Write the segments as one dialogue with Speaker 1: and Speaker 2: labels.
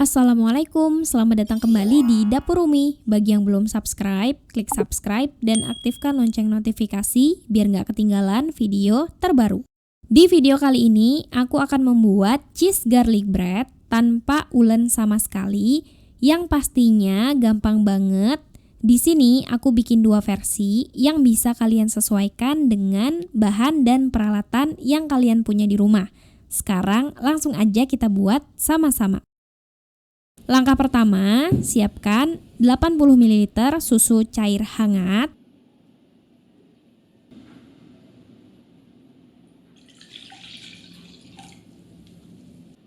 Speaker 1: Assalamualaikum, selamat datang kembali di Dapur Umi. Bagi yang belum subscribe, klik subscribe dan aktifkan lonceng notifikasi biar nggak ketinggalan video terbaru. Di video kali ini, aku akan membuat cheese garlic bread tanpa ulen sama sekali, yang pastinya gampang banget. Di sini aku bikin dua versi yang bisa kalian sesuaikan dengan bahan dan peralatan yang kalian punya di rumah. Sekarang langsung aja kita buat sama-sama. Langkah pertama, siapkan 80 ml susu cair hangat.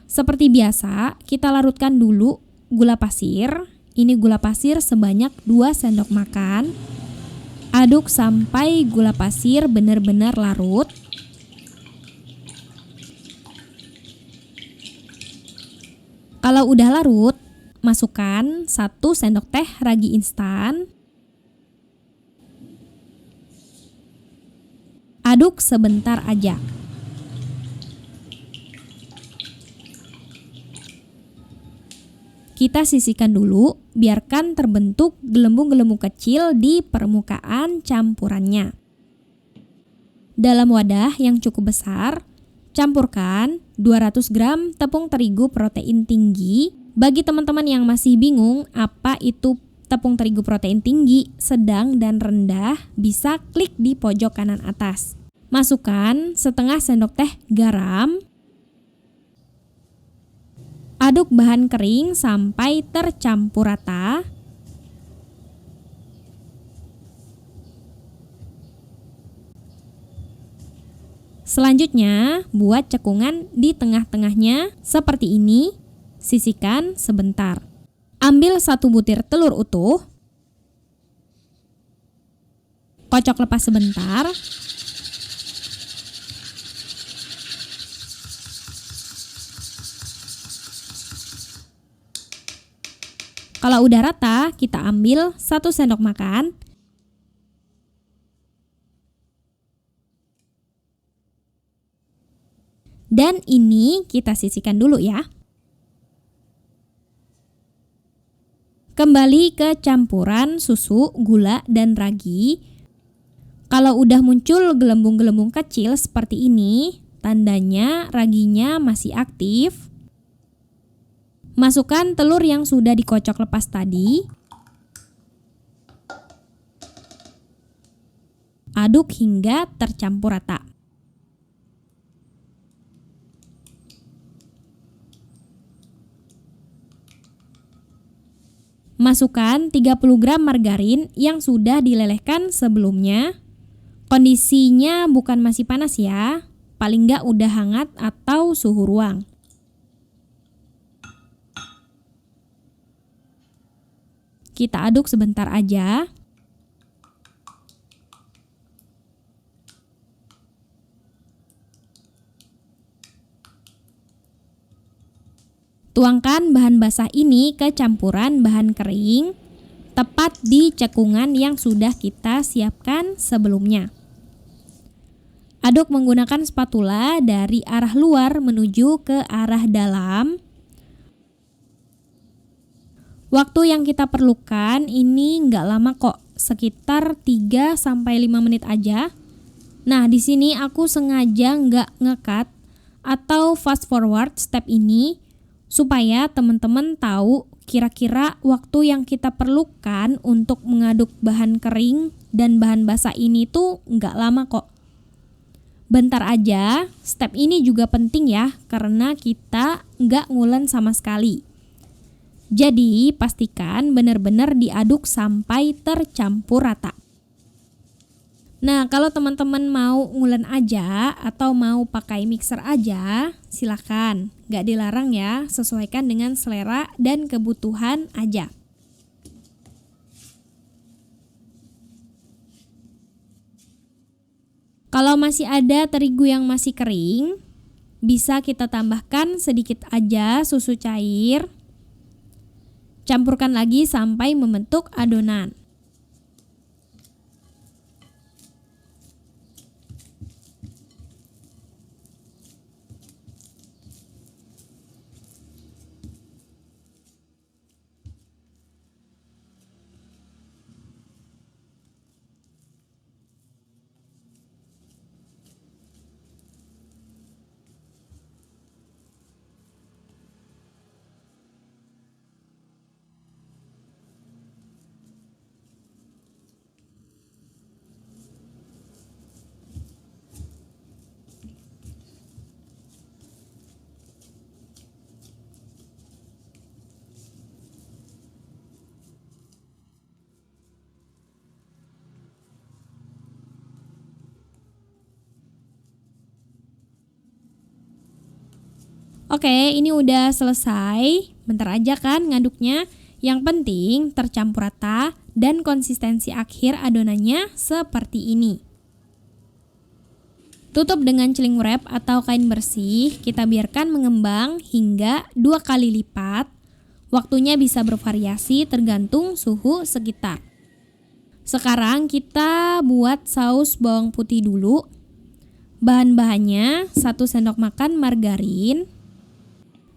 Speaker 1: Seperti biasa, kita larutkan dulu gula pasir. Ini gula pasir sebanyak 2 sendok makan. Aduk sampai gula pasir benar-benar larut. Kalau udah larut, masukkan 1 sendok teh ragi instan. Aduk sebentar aja. Kita sisihkan dulu, biarkan terbentuk gelembung-gelembung kecil di permukaan campurannya. Dalam wadah yang cukup besar, campurkan 200 gram tepung terigu protein tinggi. Bagi teman-teman yang masih bingung apa itu tepung terigu protein tinggi, sedang, dan rendah, bisa klik di pojok kanan atas. Masukkan setengah sendok teh garam. Aduk bahan kering sampai tercampur rata. Selanjutnya, buat cekungan di tengah-tengahnya seperti ini. Sisihkan sebentar. Ambil 1 butir telur utuh. Kocok lepas sebentar. Kalau udah rata, kita ambil 1 sendok makan. Dan ini kita sisihkan dulu ya. Kembali ke campuran susu, gula, dan ragi. Kalau udah muncul gelembung-gelembung kecil seperti ini, tandanya raginya masih aktif. Masukkan telur yang sudah dikocok lepas tadi. Aduk hingga tercampur rata. Masukkan 30 gram margarin yang sudah dilelehkan sebelumnya. Kondisinya bukan masih panas ya, paling nggak udah hangat atau suhu ruang. Kita aduk sebentar aja. Tuangkan bahan basah ini ke campuran bahan kering, tepat di cekungan yang sudah kita siapkan sebelumnya. Aduk menggunakan spatula dari arah luar menuju ke arah dalam. Waktu yang kita perlukan ini nggak lama kok, sekitar 3-5 menit aja. Nah, di sini aku sengaja nggak nge-cut atau fast forward step ini, supaya teman-teman tahu kira-kira waktu yang kita perlukan untuk mengaduk bahan kering dan bahan basah ini tuh nggak lama kok. Bentar aja, step ini juga penting ya, karena kita nggak ngulen sama sekali. Jadi pastikan benar-benar diaduk sampai tercampur rata. Nah, kalau teman-teman mau ngulen aja atau mau pakai mixer aja, silakan. Nggak dilarang ya, sesuaikan dengan selera dan kebutuhan aja. Kalau masih ada terigu yang masih kering, bisa kita tambahkan sedikit aja susu cair. Campurkan lagi sampai membentuk adonan. Oke, ini udah selesai. Bentar aja kan ngaduknya. Yang penting tercampur rata dan konsistensi akhir adonannya seperti ini. Tutup dengan cling wrap atau kain bersih, kita biarkan mengembang hingga 2 kali lipat. Waktunya bisa bervariasi tergantung suhu sekitar. Sekarang kita buat saus bawang putih dulu. Bahan-bahannya 1 sendok makan margarin,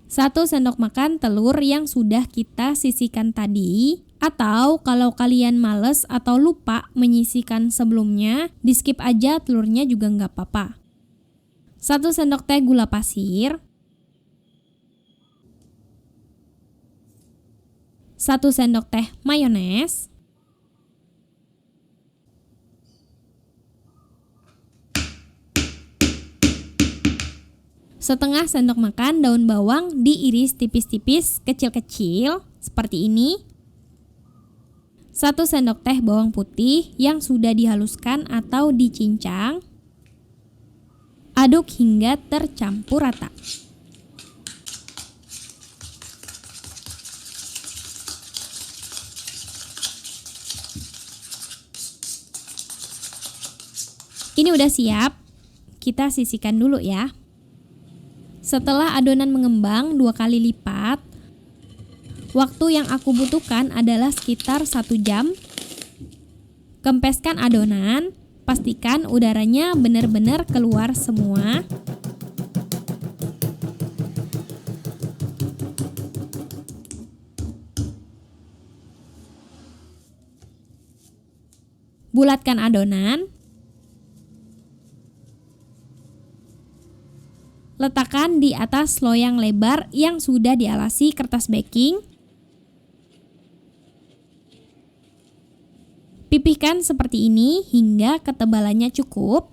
Speaker 1: 1 sendok makan telur yang sudah kita sisihkan tadi, atau kalau kalian males atau lupa menyisihkan sebelumnya, di skip aja telurnya juga nggak apa-apa. 1 sendok teh gula pasir, 1 sendok teh mayones, setengah sendok makan daun bawang diiris tipis-tipis kecil-kecil seperti ini. 1 sendok teh bawang putih yang sudah dihaluskan atau dicincang. Aduk hingga tercampur rata. Ini udah siap. Kita sisihkan dulu ya. Setelah adonan mengembang 2 kali lipat, waktu yang aku butuhkan adalah sekitar 1 jam. Kempeskan adonan, pastikan udaranya benar-benar keluar semua. Bulatkan adonan. Letakkan di atas loyang lebar yang sudah dialasi kertas baking. Pipihkan seperti ini hingga ketebalannya cukup.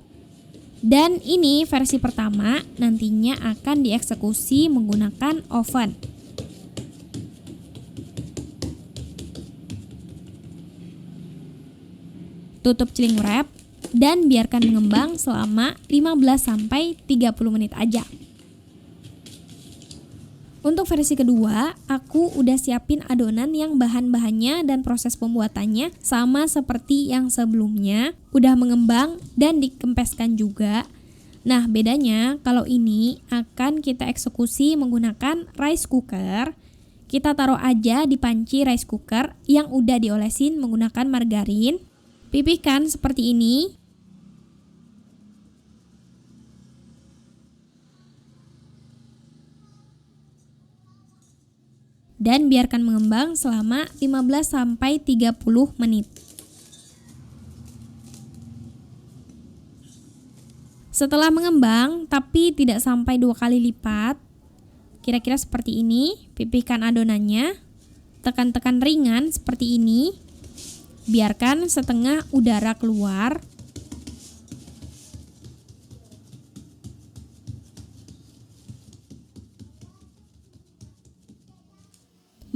Speaker 1: Dan ini versi pertama, nantinya akan dieksekusi menggunakan oven. Tutup cling wrap dan biarkan mengembang selama 15-30 menit aja. Untuk versi kedua, aku udah siapin adonan yang bahan-bahannya dan proses pembuatannya sama seperti yang sebelumnya, udah mengembang dan dikempeskan juga. Nah, bedanya kalau ini akan kita eksekusi menggunakan rice cooker. Kita taruh aja di panci rice cooker yang udah diolesin menggunakan margarin. Pipihkan seperti ini. Dan biarkan mengembang selama 15-30 menit. Setelah mengembang tapi tidak sampai 2 kali lipat, kira-kira seperti ini, pipihkan adonannya, tekan-tekan ringan seperti ini, biarkan setengah udara keluar.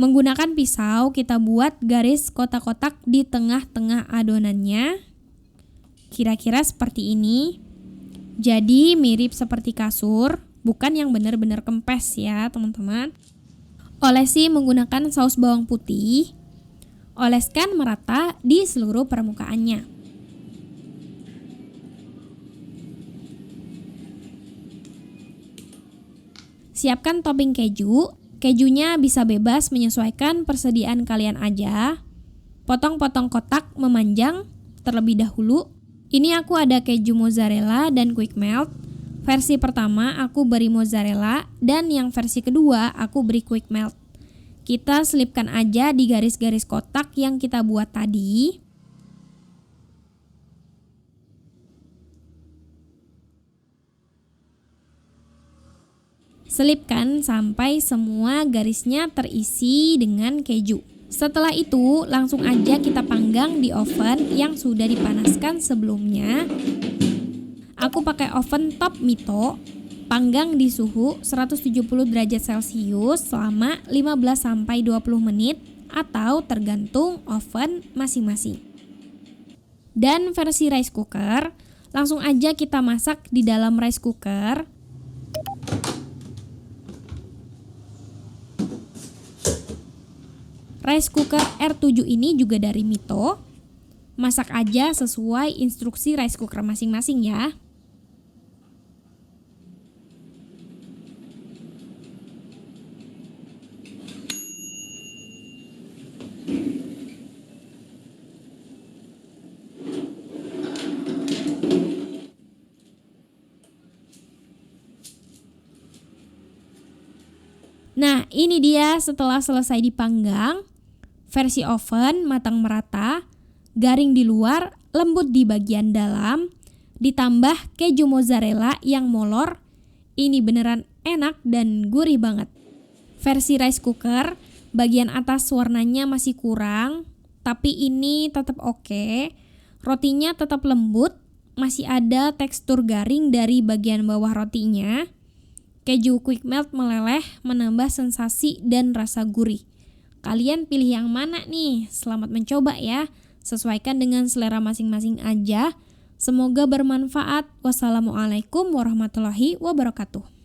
Speaker 1: Menggunakan pisau, kita buat garis kotak-kotak di tengah-tengah adonannya. Kira-kira seperti ini. Jadi mirip seperti kasur, bukan yang benar-benar kempes ya teman-teman. Olesi menggunakan saus bawang putih. Oleskan merata di seluruh permukaannya. Siapkan topping keju. Kejunya bisa bebas menyesuaikan persediaan kalian aja. Potong-potong kotak memanjang terlebih dahulu. Ini aku ada keju mozzarella dan quick melt. Versi pertama aku beri mozzarella dan yang versi kedua aku beri quick melt. Kita selipkan aja di garis-garis kotak yang kita buat tadi. Selipkan sampai semua garisnya terisi dengan keju. Setelah itu, langsung aja kita panggang di oven yang sudah dipanaskan sebelumnya. Aku pakai oven top Mito, panggang di suhu 170 derajat Celcius selama 15-20 menit atau tergantung oven masing-masing. Dan versi rice cooker, langsung aja kita masak di dalam rice cooker. Rice cooker R7 ini juga dari Mito. Masak aja sesuai instruksi rice cooker masing-masing ya. Nah, ini dia setelah selesai dipanggang. Versi oven matang merata, garing di luar, lembut di bagian dalam, ditambah keju mozzarella yang molor. Ini beneran enak dan gurih banget. Versi rice cooker, bagian atas warnanya masih kurang, tapi ini tetap oke. Rotinya tetap lembut, masih ada tekstur garing dari bagian bawah rotinya. Keju quick melt meleleh, menambah sensasi dan rasa gurih. Kalian pilih yang mana nih? Selamat mencoba ya. Sesuaikan dengan selera masing-masing aja. Semoga bermanfaat. Wassalamualaikum warahmatullahi wabarakatuh.